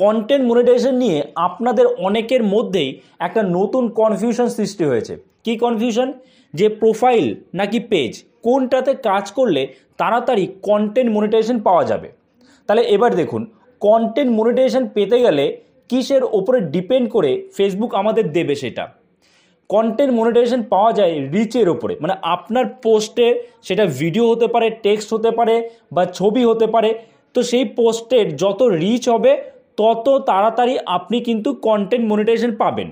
Content monetization নিয়ে আপনাদের অনেকের মধ্যেই একটা নতুন কনফিউশন সৃষ্টি হয়েছে। কি কনফিউশন? যে প্রোফাইল নাকি পেজ, কোনটাতে কাজ করলে তাড়াতাড়ি কন্টেন্ট মনিটাইজেশন পাওয়া যাবে। তাহলে এবার দেখুন, কন্টেন্ট মনিটাইজেশন পেতে গেলে কিসের ওপরে ডিপেন্ড করে ফেসবুক আমাদের দেবে সেটা। কন্টেন্ট মনিটাইজেশন পাওয়া যায় রিচের ওপরে, মানে আপনার পোস্টে, সেটা ভিডিও হতে পারে, টেক্সট হতে পারে বা ছবি হতে পারে, তো সেই পোস্টের যত রিচ হবে তত তাড়াতাড়ি আপনি কিন্তু কন্টেন্ট মনিটাইজেশন পাবেন।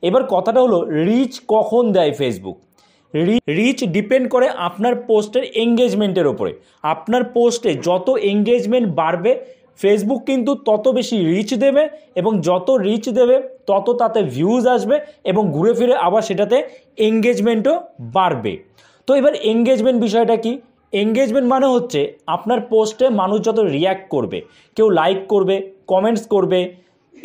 এবার কথাটা হলো, রিচ কখন দেয় ফেসবুক? রিচ ডিপেন্ড করে আপনার পোস্টের এঙ্গেজমেন্টের ওপরে। আপনার পোস্টে যত এঙ্গেজমেন্ট বাড়বে ফেসবুক কিন্তু তত বেশি রিচ দেবে, এবং যত রিচ দেবে তত তাতে ভিউজ আসবে, এবং ঘুরে ফিরে আবার সেটাতে এঙ্গেজমেন্টও বাড়বে। তো এবার এঙ্গেজমেন্ট বিষয়টা কি? এঙ্গেজমেন্ট মানে হচ্ছে আপনার পোস্টে মানুষ যত রিয়্যাক্ট করবে, কেউ লাইক করবে, কমেন্টস করবে,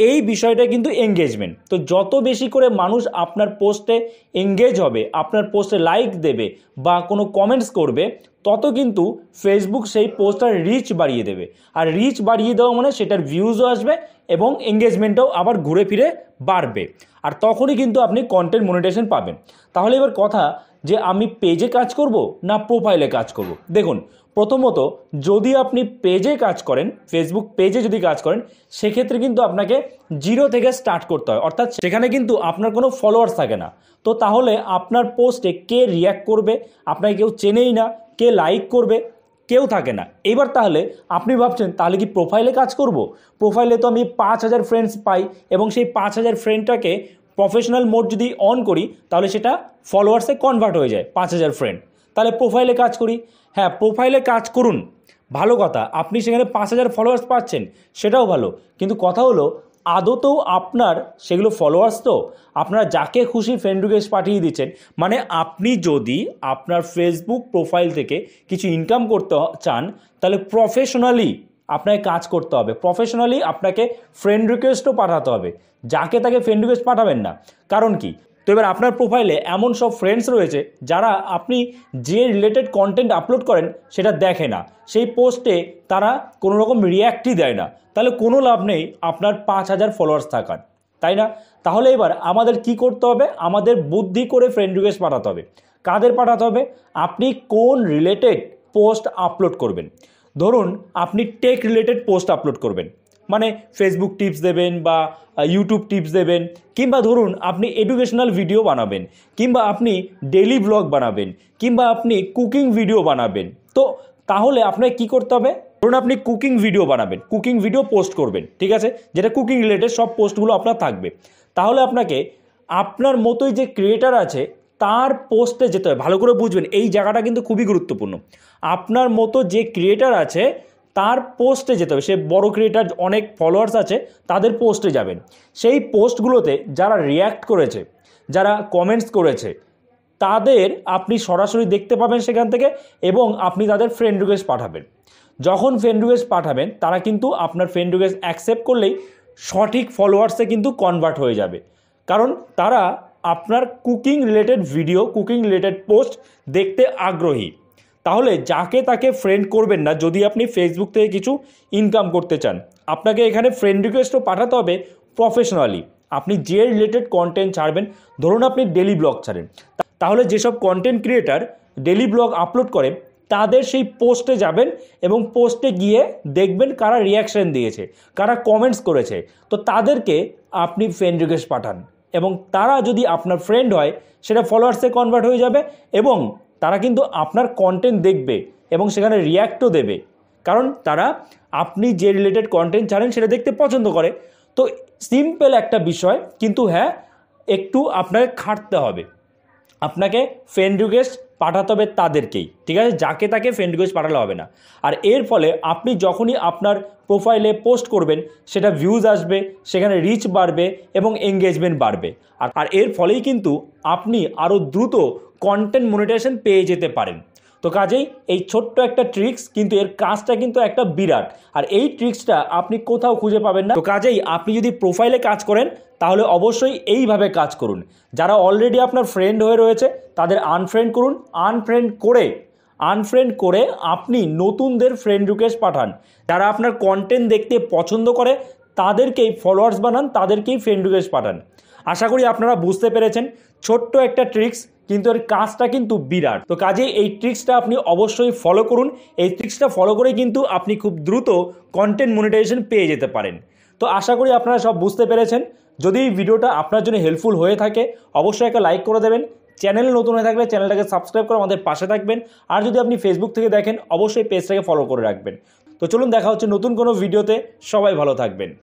এই বিষয়টা কিন্তু এঙ্গেজমেন্ট। তো যত বেশি করে মানুষ আপনার পোস্টে এঙ্গেজ হবে, আপনার পোস্টে লাইক দেবে বা কোনো কমেন্টস করবে, তত কিন্তু ফেসবুক সেই পোস্টটার রিচ বাড়িয়ে দেবে। আর রিচ বাড়িয়ে দেওয়া মানে সেটার ভিউজও আসবে এবং এঙ্গেজমেন্টও আবার ঘুরে ফিরে বাড়বে, আর তখনই কিন্তু আপনি কন্টেন্ট মনিটাইজেশন পাবেন। তাহলে এবার কথা, যে আমি পেজে কাজ করব না প্রোফাইলে কাজ করব? দেখুন, প্রথমত যদি আপনি পেজে কাজ করেন, ফেসবুক পেজে যদি কাজ করেন, সেক্ষেত্রে কিন্তু আপনাকে জিরো থেকে স্টার্ট করতে হয়, অর্থাৎ সেখানে কিন্তু আপনার কোনো ফলোয়ার্স থাকে না। তো তাহলে আপনার পোস্টে কে রিয়্যাক্ট করবে? আপনাকে কেউ চেনেই না। কে লাইক করবে? কেউ থাকে না। এবার তাহলে আপনি ভাবছেন, তাহলে কি প্রোফাইলে কাজ করব? প্রোফাইলে তো আমি 5,000 ফ্রেন্ডস পাই, এবং সেই 5,000 ফ্রেন্ডটাকে প্রফেশনাল মোড যদি অন করি তাহলে সেটা ফলোয়ার্সে কনভার্ট হয়ে যায় 5,000 ফ্রেন্ড। তাহলে প্রোফাইলে কাজ করি। হ্যাঁ, প্রোফাইলে কাজ করুন, ভালো কথা, আপনি সেখানে 5,000 ফলোয়ার্স পাচ্ছেন, সেটাও ভালো। কিন্তু কথা হলো, আদতেও আপনার সেগুলো ফলোয়ার্স তো? আপনারা যাকে খুশি ফ্রেন্ড রিকোয়েস্ট পাঠিয়ে দিচ্ছেন। মানে আপনি যদি আপনার ফেসবুক প্রোফাইল থেকে কিছু ইনকাম করতে চান, তাহলে প্রফেশনালি আপনাকে কাজ করতে হবে, প্রফেশনালি আপনাকে ফ্রেন্ড রিকোয়েস্টও পাঠাতে হবে, যাকে তাকে ফ্রেন্ড রিকোয়েস্ট পাঠাবেন না। কারণ কি? তো এবার আপনার প্রোফাইলে এমন সব ফ্রেন্ডস রয়েছে যারা আপনি যে রিলেটেড কন্টেন্ট আপলোড করেন সেটা দেখে না, সেই পোস্টে তারা কোনো রকম রিয়্যাক্টই দেয় না। তাহলে কোনো লাভ নেই আপনার 5,000 ফলোয়ার্স থাকার, তাই না? তাহলে এবার আমাদের কি করতে হবে? আমাদের বুদ্ধি করে ফ্রেন্ড রিকোয়েস্ট পাঠাতে হবে। কাদের পাঠাতে হবে? আপনি কোন রিলেটেড পোস্ট আপলোড করবেন। ধরুন আপনি টেক রিলেটেড পোস্ট আপলোড করবেন, মানে ফেসবুক টিপস দেবেন বা ইউটিউব টিপস দেবেন, কিংবা ধরুন আপনি এডুকেশনাল ভিডিও বানাবেন, কিংবা আপনি ডেইলি ব্লগ বানাবেন, কিংবা আপনি কুকিং ভিডিও বানাবেন। তো তাহলে আপনাকে কি করতে হবে? ধরুন আপনি কুকিং ভিডিও বানাবেন, কুকিং ভিডিও পোস্ট করবেন, ঠিক আছে, যেটা কুকিং রিলেটেড সব পোস্টগুলো আপনার থাকবে। তাহলে আপনাকে আপনার মতোই যে ক্রিয়েটার আছে তার পোস্টে যেতে হবে। ভালো করে বুঝবেন, এই জায়গাটা কিন্তু খুবই গুরুত্বপূর্ণ। আপনার মতো যে ক্রিয়েটার আছে তার পোস্টে যেতে হবে। সে বড় ক্রিয়েটার, অনেক ফলোয়ার্স আছে, তাদের পোস্টে যাবেন। সেই পোস্টগুলোতে যারা রিয়্যাক্ট করেছে, যারা কমেন্টস করেছে, তাদের আপনি সরাসরি দেখতে পাবেন সেখান থেকে, এবং আপনি তাদের ফ্রেন্ড রিকোয়েস্ট পাঠাবেন। যখন ফ্রেন্ড রিকোয়েস্ট পাঠাবেন, তারা কিন্তু আপনার ফ্রেন্ড রিকোয়েস্ট অ্যাকসেপ্ট করলেই সঠিক ফলোয়ার্সে কিন্তু কনভার্ট হয়ে যাবে, কারণ তারা আপনার cooking related video, cooking related post দেখতে আগ্রহী। তাহলে যাকে তাকে ফ্রেন্ড করবেন না যদি আপনি ফেসবুক থেকে কিছু ইনকাম করতে চান। আপনাকে এখানে ফ্রেন্ড রিকোয়েস্টও পাঠাতে হবে প্রফেশনালি। আপনি যে রিলেটেড কন্টেন্ট ছাড়বেন, ধরুন আপনি ডেলি ব্লগ ছাড়েন, তাহলে যেসব content creator daily blog upload করে তাদের সেই পোস্টে যাবেন, এবং পোস্টে গিয়ে দেখবেন কারা রিয়াকশান দিয়েছে, কারা কমেন্টস করেছে। তো তাদেরকে আপনি ফ্রেন্ড রিকোয়েস্ট পাঠান, এবং তারা যদি আপনার ফ্রেন্ড হয় সেটা ফলোয়ার্সে কনভার্ট হয়ে যাবে, এবং তারা কিন্তু আপনার কন্টেন্ট দেখবে এবং সেখানে রিয়্যাক্টও দেবে, কারণ তারা আপনি যে রিলেটেড কন্টেন্ট ছাড়েন সেটা দেখতে পছন্দ করে। তো সিম্পল একটা বিষয়, কিন্তু হ্যাঁ, একটু আপনাকে খাটতে হবে। আপনাকে ফ্রেন্ড রিকোয়েস্ট পাঠাতে হবে তাদেরকেই, ঠিক আছে, যাকে তাকে ফ্রেন্ড রিকোয়েস্ট পাঠালে হবে না। আর এর ফলে আপনি যখনই আপনার প্রোফাইলে পোস্ট করবেন, সেটা ভিউজ আসবে, সেখানে রিচ বাড়বে এবং এঙ্গেজমেন্ট বাড়বে। আর এর ফলেই কিন্তু আপনি আরও দ্রুত কন্টেন্ট মনিটাইজেশন পেয়ে যেতে পারেন। তো কাজেই এই ছোট্ট একটা ট্রিক্স, কিন্তু এর কাজটা কিন্তু একটা বিরাট, আর এই ট্রিক্সটা আপনি কোথাও খুঁজে পাবেন না। তো কাজেই আপনি যদি প্রোফাইলে কাজ করেন তাহলে অবশ্যই এইভাবে কাজ করুন। যারা অলরেডি আপনার ফ্রেন্ড হয়ে রয়েছে তাদের আনফ্রেন্ড করুন, আনফ্রেন্ড করে আপনি নতুনদের ফ্রেন্ড রিকোয়েস্ট পাঠান। যারা আপনার কন্টেন্ট দেখতে পছন্দ করে তাদেরকেই ফলোয়ার্স বানান, তাদেরকেই ফ্রেন্ড রিকোয়েস্ট পাঠান। আশা করি আপনারা বুঝতে পেরেছেন। ছোট্ট একটা ট্রিক্স, কিন্তু এর কাজটা কিন্তু বিরাট। তো কাজে এই ট্রিক্সটা আপনি অবশ্যই ফলো করুন। এই ট্রিক্সটা ফলো করে কিন্তু আপনি খুব দ্রুত কন্টেন্ট মনিটাইজেশন পেয়ে যেতে পারেন। তো আশা করি আপনারা সব বুঝতে পেরেছেন। যদি এই ভিডিওটা আপনার জন্য হেল্পফুল হয়ে থাকে অবশ্যই একটা লাইক করে দেবেন। চ্যানেল নতুন হয়ে থাকলে চ্যানেলটাকে সাবস্ক্রাইব করে আমাদের পাশে থাকবেন। আর যদি আপনি ফেসবুক থেকে দেখেন অবশ্যই পেজটাকে ফলো করে রাখবেন। তো চলুন দেখা হচ্ছে নতুন কোনো ভিডিওতে। সবাই ভালো থাকবেন।